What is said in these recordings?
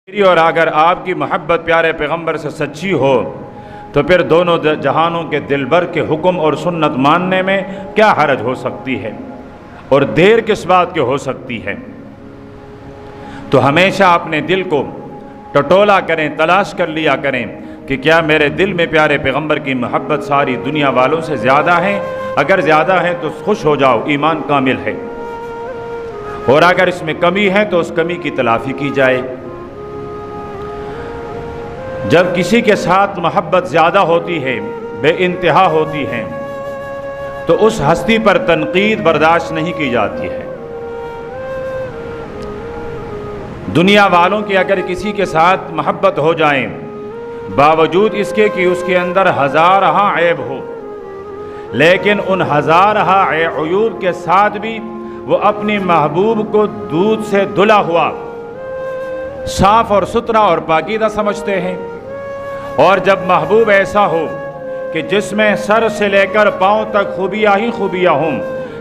اور اگر آپ کی محبت پیارے پیغمبر سے سچی ہو تو پھر دونوں جہانوں کے دلبر کے حکم اور سنت ماننے میں کیا حرج ہو سکتی ہے اور دیر کس بات کی ہو سکتی ہے۔ تو ہمیشہ اپنے دل کو ٹٹولا کریں، تلاش کر لیا کریں کہ کیا میرے دل میں پیارے پیغمبر کی محبت ساری دنیا والوں سے زیادہ ہے۔ اگر زیادہ ہے تو خوش ہو جاؤ، ایمان کامل ہے، اور اگر اس میں کمی ہے تو اس کمی کی تلافی کی جائے۔ جب کسی کے ساتھ محبت زیادہ ہوتی ہے، بے انتہا ہوتی ہے، تو اس ہستی پر تنقید برداشت نہیں کی جاتی ہے۔ دنیا والوں کی اگر کسی کے ساتھ محبت ہو جائیں، باوجود اس کے کہ اس کے اندر ہزارہ عیب ہو، لیکن ان ہزارہ عیوب کے ساتھ بھی وہ اپنی محبوب کو دودھ سے دھلا ہوا صاف اور ستھرا اور پاکیزہ سمجھتے ہیں۔ اور جب محبوب ایسا ہو کہ جس میں سر سے لے کر پاؤں تک خوبیاں ہی خوبیاں ہوں،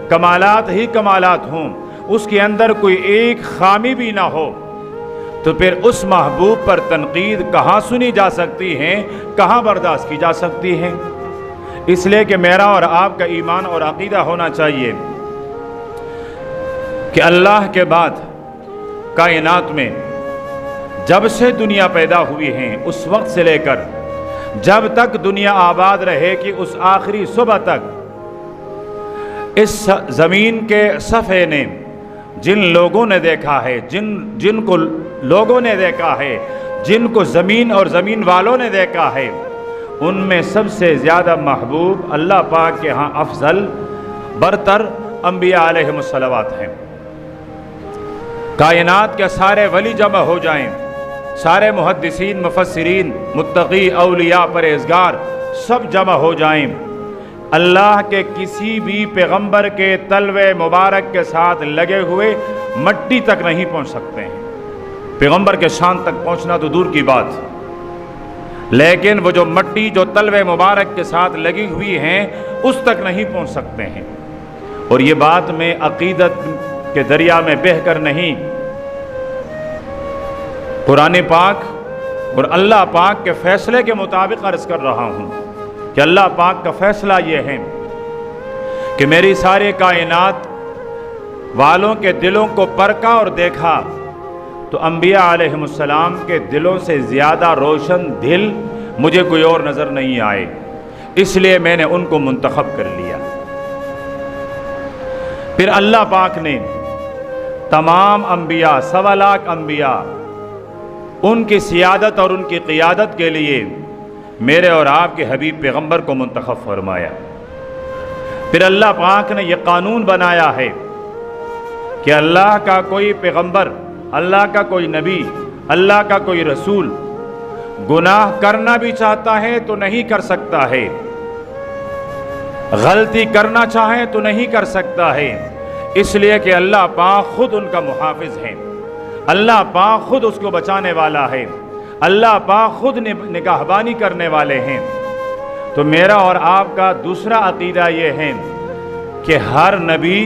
کمالات ہی کمالات ہوں، اس کے اندر کوئی ایک خامی بھی نہ ہو، تو پھر اس محبوب پر تنقید کہاں سنی جا سکتی ہے، کہاں برداشت کی جا سکتی ہے۔ اس لیے کہ میرا اور آپ کا ایمان اور عقیدہ ہونا چاہیے کہ اللہ کے بعد کائنات میں جب سے دنیا پیدا ہوئی ہے، اس وقت سے لے کر جب تک دنیا آباد رہے کہ اس آخری صبح تک، اس زمین کے صفحے نے جن لوگوں نے دیکھا ہے، جن کو لوگوں نے دیکھا ہے، جن کو زمین اور زمین والوں نے دیکھا ہے، ان میں سب سے زیادہ محبوب اللہ پاک کے ہاں افضل برتر انبیاء علیہم الصلوات ہیں۔ کائنات کے سارے ولی جمع ہو جائیں، سارے محدثین، مفسرین، متقی، اولیاء، پرہیزگار سب جمع ہو جائیں، اللہ کے کسی بھی پیغمبر کے تلوے مبارک کے ساتھ لگے ہوئے مٹی تک نہیں پہنچ سکتے ہیں۔ پیغمبر کے شان تک پہنچنا تو دور کی بات، لیکن وہ جو مٹی جو تلوے مبارک کے ساتھ لگی ہوئی ہیں اس تک نہیں پہنچ سکتے ہیں۔ اور یہ بات میں عقیدت کے دریا میں بہہ کر نہیں، قرآن پاک اور اللہ پاک کے فیصلے کے مطابق عرض کر رہا ہوں کہ اللہ پاک کا فیصلہ یہ ہے کہ میری ساری کائنات والوں کے دلوں کو پرکھا اور دیکھا تو انبیاء علیہم السلام کے دلوں سے زیادہ روشن دل مجھے کوئی اور نظر نہیں آئے، اس لیے میں نے ان کو منتخب کر لیا۔ پھر اللہ پاک نے تمام انبیاء، 1.25 لاکھ انبیاء، ان کی سیادت اور ان کی قیادت کے لیے میرے اور آپ کے حبیب پیغمبر کو منتخب فرمایا۔ پھر اللہ پاک نے یہ قانون بنایا ہے کہ اللہ کا کوئی پیغمبر، اللہ کا کوئی نبی، اللہ کا کوئی رسول گناہ کرنا بھی چاہتا ہے تو نہیں کر سکتا ہے، غلطی کرنا چاہے تو نہیں کر سکتا ہے، اس لیے کہ اللہ پاک خود ان کا محافظ ہے، اللہ پاک خود اس کو بچانے والا ہے، اللہ پاک خود نگہبانی کرنے والے ہیں۔ تو میرا اور آپ کا دوسرا عقیدہ یہ ہے کہ ہر نبی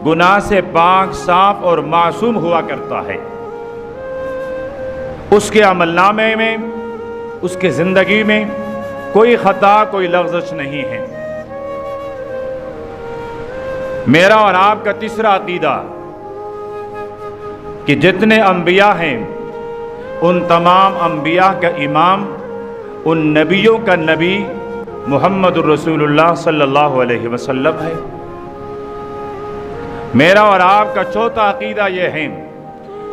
گناہ سے پاک، صاف اور معصوم ہوا کرتا ہے، اس کے عمل نامے میں، اس کے زندگی میں کوئی خطا، کوئی لغزش نہیں ہے۔ میرا اور آپ کا تیسرا عقیدہ کہ جتنے انبیاء ہیں ان تمام انبیاء کا امام، ان نبیوں کا نبی محمد الرسول اللہ صلی اللہ علیہ وسلم ہے۔ میرا اور آپ کا چوتھا عقیدہ یہ ہے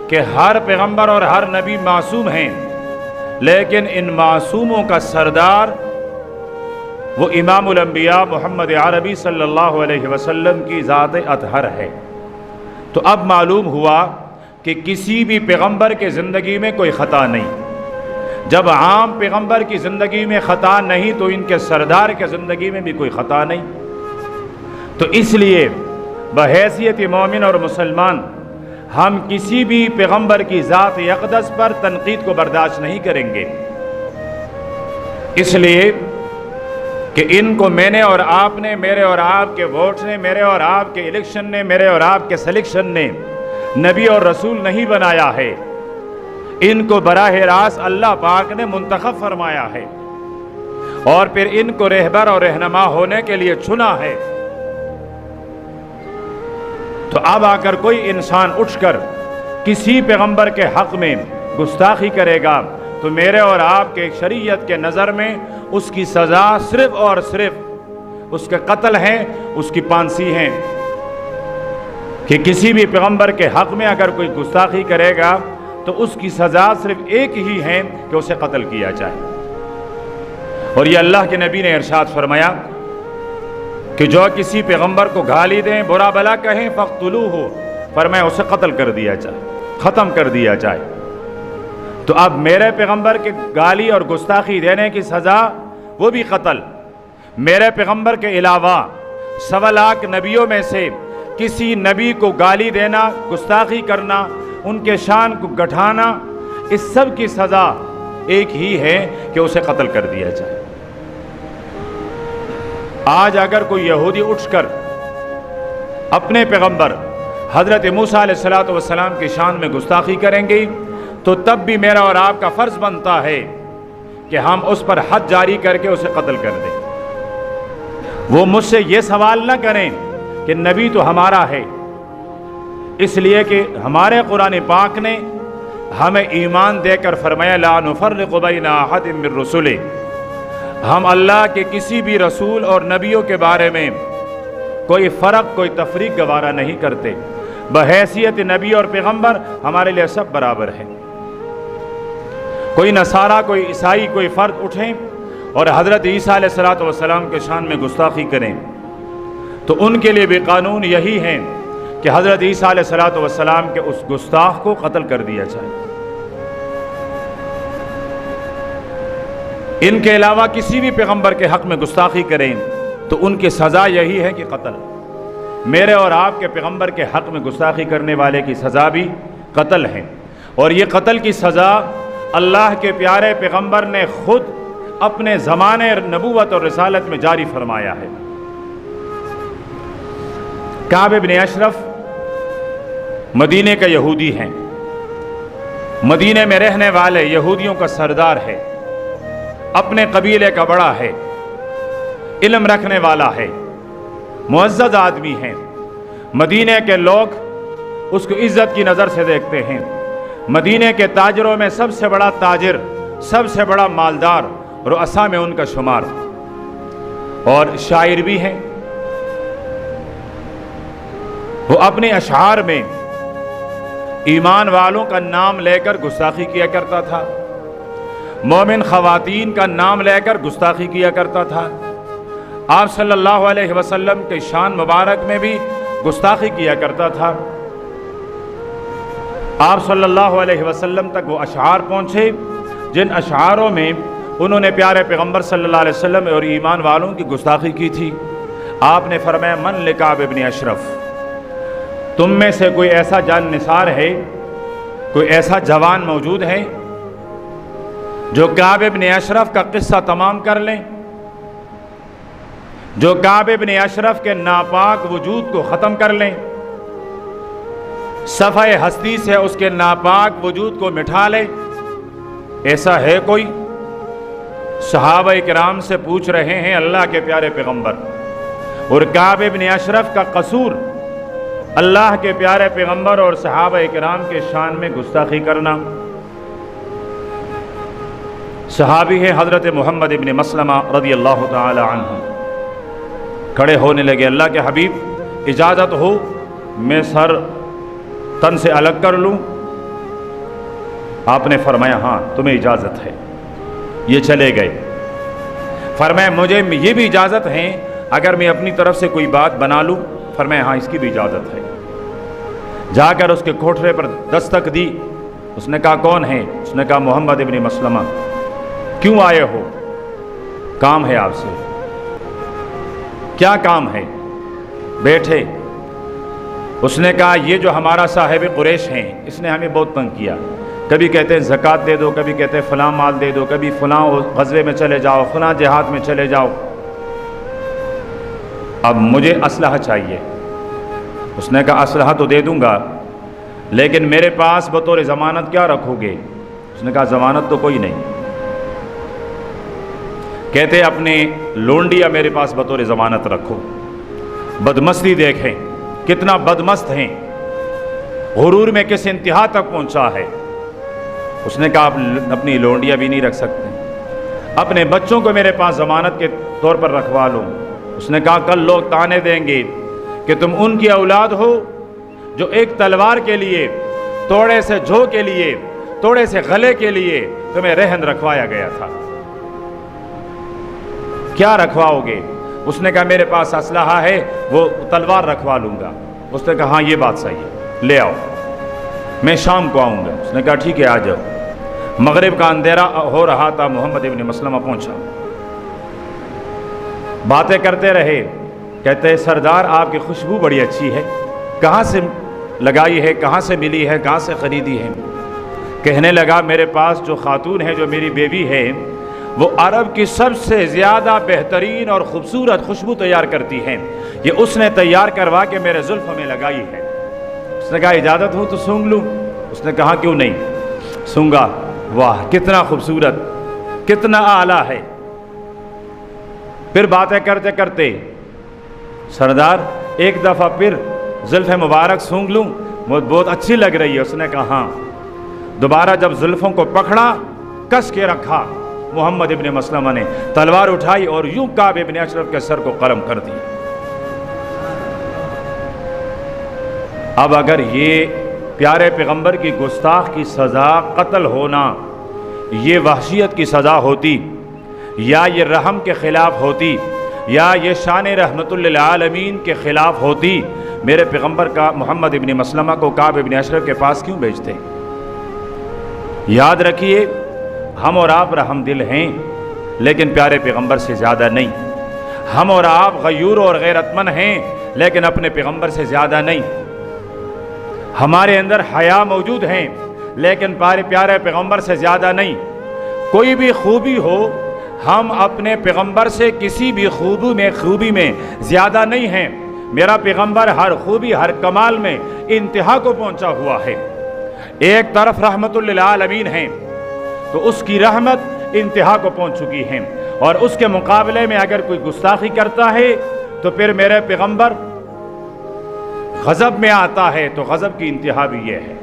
کہ ہر پیغمبر اور ہر نبی معصوم ہیں، لیکن ان معصوموں کا سردار وہ امام الانبیاء محمد عربی صلی اللہ علیہ وسلم کی ذات اطہر ہے۔ تو اب معلوم ہوا کہ کسی بھی پیغمبر کے زندگی میں کوئی خطا نہیں۔ جب عام پیغمبر کی زندگی میں خطا نہیں تو ان کے سردار کے زندگی میں بھی کوئی خطا نہیں۔ تو اس لیے بحیثیت مومن اور مسلمان ہم کسی بھی پیغمبر کی ذات اقدس پر تنقید کو برداشت نہیں کریں گے، اس لیے کہ ان کو میں نے اور آپ نے، میرے اور آپ کے ووٹ نے، میرے اور آپ کے الیکشن نے، میرے اور آپ کے سلیکشن نے نبی اور رسول نہیں بنایا ہے، ان کو براہ راست اللہ پاک نے منتخب فرمایا ہے اور پھر ان کو رہبر اور رہنما ہونے کے لیے چنا ہے۔ تو اب آ کر کوئی انسان اٹھ کر کسی پیغمبر کے حق میں گستاخی کرے گا تو میرے اور آپ کے شریعت کے نظر میں اس کی سزا صرف اور صرف اس کے قتل ہے، اس کی پھانسی ہے، کہ کسی بھی پیغمبر کے حق میں اگر کوئی گستاخی کرے گا تو اس کی سزا صرف ایک ہی ہے کہ اسے قتل کیا جائے۔ اور یہ اللہ کے نبی نے ارشاد فرمایا کہ جو کسی پیغمبر کو گالی دیں، برا بلا کہیں، فاقتلوہ، فرمایا اسے قتل کر دیا جائے، ختم کر دیا جائے۔ تو اب میرے پیغمبر کے گالی اور گستاخی دینے کی سزا وہ بھی قتل۔ میرے پیغمبر کے علاوہ 1.25 لاکھ نبیوں میں سے کسی نبی کو گالی دینا، گستاخی کرنا، ان کے شان کو گھٹانا، اس سب کی سزا ایک ہی ہے کہ اسے قتل کر دیا جائے۔ آج اگر کوئی یہودی اٹھ کر اپنے پیغمبر حضرت موسیٰ علیہ السلام کی شان میں گستاخی کریں گے تو تب بھی میرا اور آپ کا فرض بنتا ہے کہ ہم اس پر حد جاری کر کے اسے قتل کر دیں۔ وہ مجھ سے یہ سوال نہ کریں کہ نبی تو ہمارا ہے، اس لیے کہ ہمارے قرآن پاک نے ہمیں ایمان دے کر فرمایا لا نفرق بین احد من رسلہ، ہم اللہ کے کسی بھی رسول اور نبیوں کے بارے میں کوئی فرق، کوئی تفریق گوارا نہیں کرتے۔ بحیثیت نبی اور پیغمبر ہمارے لیے سب برابر ہیں۔ کوئی نصارہ، کوئی عیسائی، کوئی فرد اٹھیں اور حضرت عیسیٰ علیہ السلام کے شان میں گستاخی کریں تو ان کے لیے بھی قانون یہی ہے کہ حضرت عیسیٰ علیہ السلام کے اس گستاخ کو قتل کر دیا جائے۔ ان کے علاوہ کسی بھی پیغمبر کے حق میں گستاخی کریں تو ان کی سزا یہی ہے کہ قتل۔ میرے اور آپ کے پیغمبر کے حق میں گستاخی کرنے والے کی سزا بھی قتل ہے، اور یہ قتل کی سزا اللہ کے پیارے پیغمبر نے خود اپنے زمانے نبوت اور رسالت میں جاری فرمایا ہے۔ کعب بن اشرف مدینے کا یہودی ہیں، مدینے میں رہنے والے یہودیوں کا سردار ہے، اپنے قبیلے کا بڑا ہے، علم رکھنے والا ہے، معزز آدمی ہیں۔ مدینے کے لوگ اس کو عزت کی نظر سے دیکھتے ہیں۔ مدینے کے تاجروں میں سب سے بڑا تاجر، سب سے بڑا مالدار، رؤسا میں ان کا شمار، اور شاعر بھی ہیں۔ وہ اپنے اشعار میں ایمان والوں کا نام لے کر گستاخی کیا کرتا تھا، مومن خواتین کا نام لے کر گستاخی کیا کرتا تھا۔ آپ صلی اللہ علیہ وسلم کے شان مبارک میں بھی گستاخی کیا کرتا تھا۔ آپ صلی اللہ علیہ وسلم تک وہ اشعار پہنچے جن اشعاروں میں انہوں نے پیارے پیغمبر صلی اللہ علیہ وسلم اور ایمان والوں کی گستاخی کی تھی۔ آپ نے فرمایا من لکعب ابن اشرف، تم میں سے کوئی ایسا جان نثار ہے، کوئی ایسا جوان موجود ہے جو کعب ابن اشرف کا قصہ تمام کر لیں، جو کعب ابن اشرف کے ناپاک وجود کو ختم کر لیں، صفحہ ہستی سے اس کے ناپاک وجود کو مٹھا لے؟ ایسا ہے کوئی؟ صحابہ کرام سے پوچھ رہے ہیں اللہ کے پیارے پیغمبر، اور کعب ابن اشرف کا قصور اللہ کے پیارے پیغمبر اور صحابہ کرام کے شان میں گستاخی کرنا۔ صحابی ہے حضرت محمد ابن مسلمہ رضی اللہ تعالی عنہ، کھڑے ہونے لگے، اللہ کے حبیب اجازت ہو میں سر تن سے الگ کر لوں؟ آپ نے فرمایا ہاں تمہیں اجازت ہے۔ یہ چلے گئے۔ فرمایا مجھے یہ بھی اجازت ہے اگر میں اپنی طرف سے کوئی بات بنا لوں؟ فرمایا ہاں اس کی بھی اجازت ہے۔ جا کر اس کے کوٹھرے پر دستک دی، اس نے کہا کون ہے؟ اس نے کہا محمد ابن مسلمہ۔ کیوں آئے ہو؟ کام ہے آپ سے۔ کیا کام ہے؟ بیٹھے۔ اس نے کہا یہ جو ہمارا صاحب قریش ہیں اس نے ہمیں بہت تنگ کیا، کبھی کہتے ہیں زکوٰۃ دے دو، کبھی کہتے ہیں فلاں مال دے دو، کبھی فلاں غزوے میں چلے جاؤ، فلاں جہاد میں چلے جاؤ، اب مجھے اسلحہ چاہیے۔ اس نے کہا اسلحہ تو دے دوں گا، لیکن میرے پاس بطور ضمانت کیا رکھو گے؟ اس نے کہا ضمانت تو کوئی نہیں. کہتے اپنے لونڈیا میرے پاس بطور ضمانت رکھو. بدمستی دیکھیں کتنا بدمست ہیں, غرور میں کس انتہا تک پہنچا ہے. اس نے کہا آپ اپنی لونڈیا بھی نہیں رکھ سکتے, اپنے بچوں کو میرے پاس ضمانت کے طور پر رکھوا لو. اس نے کہا کل لوگ تانے دیں گے کہ تم ان کی اولاد ہو جو ایک تلوار کے لیے, توڑے سے جھو کے لیے, توڑے سے غلے کے لیے تمہیں رہن رکھوایا گیا تھا. کیا رکھواؤ گے؟ اس نے کہا میرے پاس اسلحہ ہے, وہ تلوار رکھوا لوں گا. اس نے کہا ہاں یہ بات صحیح ہے, لے آؤ, میں شام کو آؤں گا. اس نے کہا ٹھیک ہے آ جاؤ. مغرب کا اندھیرا ہو رہا تھا, محمد ابن مسلمہ پہنچا. باتیں کرتے رہے. کہتے سردار آپ کی خوشبو بڑی اچھی ہے, کہاں سے لگائی ہے, کہاں سے ملی ہے, کہاں سے خریدی ہے؟ کہنے لگا میرے پاس جو خاتون ہے, جو میری بیوی ہے, وہ عرب کی سب سے زیادہ بہترین اور خوبصورت خوشبو تیار کرتی ہیں, یہ اس نے تیار کروا کے میرے زلفوں میں لگائی ہے. اس نے کہا اجازت ہو تو سونگھ لوں؟ اس نے کہا کیوں نہیں, سونگا. واہ کتنا خوبصورت, کتنا اعلیٰ ہے. پھر باتیں کرتے کرتے سردار ایک دفعہ پھر زلف مبارک سونگھ لوں, بہت اچھی لگ رہی ہے. اس نے کہا ہاں. دوبارہ جب زلفوں کو پکڑا, کس کے رکھا, محمد ابن مسلمہ نے تلوار اٹھائی اور یوں کعب ابن اشرف کے سر کو قلم کر دیا. اب اگر یہ پیارے پیغمبر کی گستاخ کی سزا قتل ہونا, یہ وحشیت کی سزا ہوتی, یا یہ رحم کے خلاف ہوتی, یا یہ شان رحمت للعالمین کے خلاف ہوتی, میرے پیغمبر کا محمد ابن مسلمہ کو کعب ابن اشرف کے پاس کیوں بھیجتے؟ یاد رکھیے ہم اور آپ رحم دل ہیں, لیکن پیارے پیغمبر سے زیادہ نہیں. ہم اور آپ غیور اور غیرت مند ہیں, لیکن اپنے پیغمبر سے زیادہ نہیں. ہمارے اندر حیا موجود ہیں, لیکن پیارے پیغمبر سے زیادہ نہیں. کوئی بھی خوبی ہو, ہم اپنے پیغمبر سے کسی بھی خوبی میں زیادہ نہیں ہیں. میرا پیغمبر ہر خوبی, ہر کمال میں انتہا کو پہنچا ہوا ہے. ایک طرف رحمت للعالمین ہیں, تو اس کی رحمت انتہا کو پہنچ چکی ہے, اور اس کے مقابلے میں اگر کوئی گستاخی کرتا ہے تو پھر میرے پیغمبر غضب میں آتا ہے, تو غضب کی انتہا بھی یہ ہے.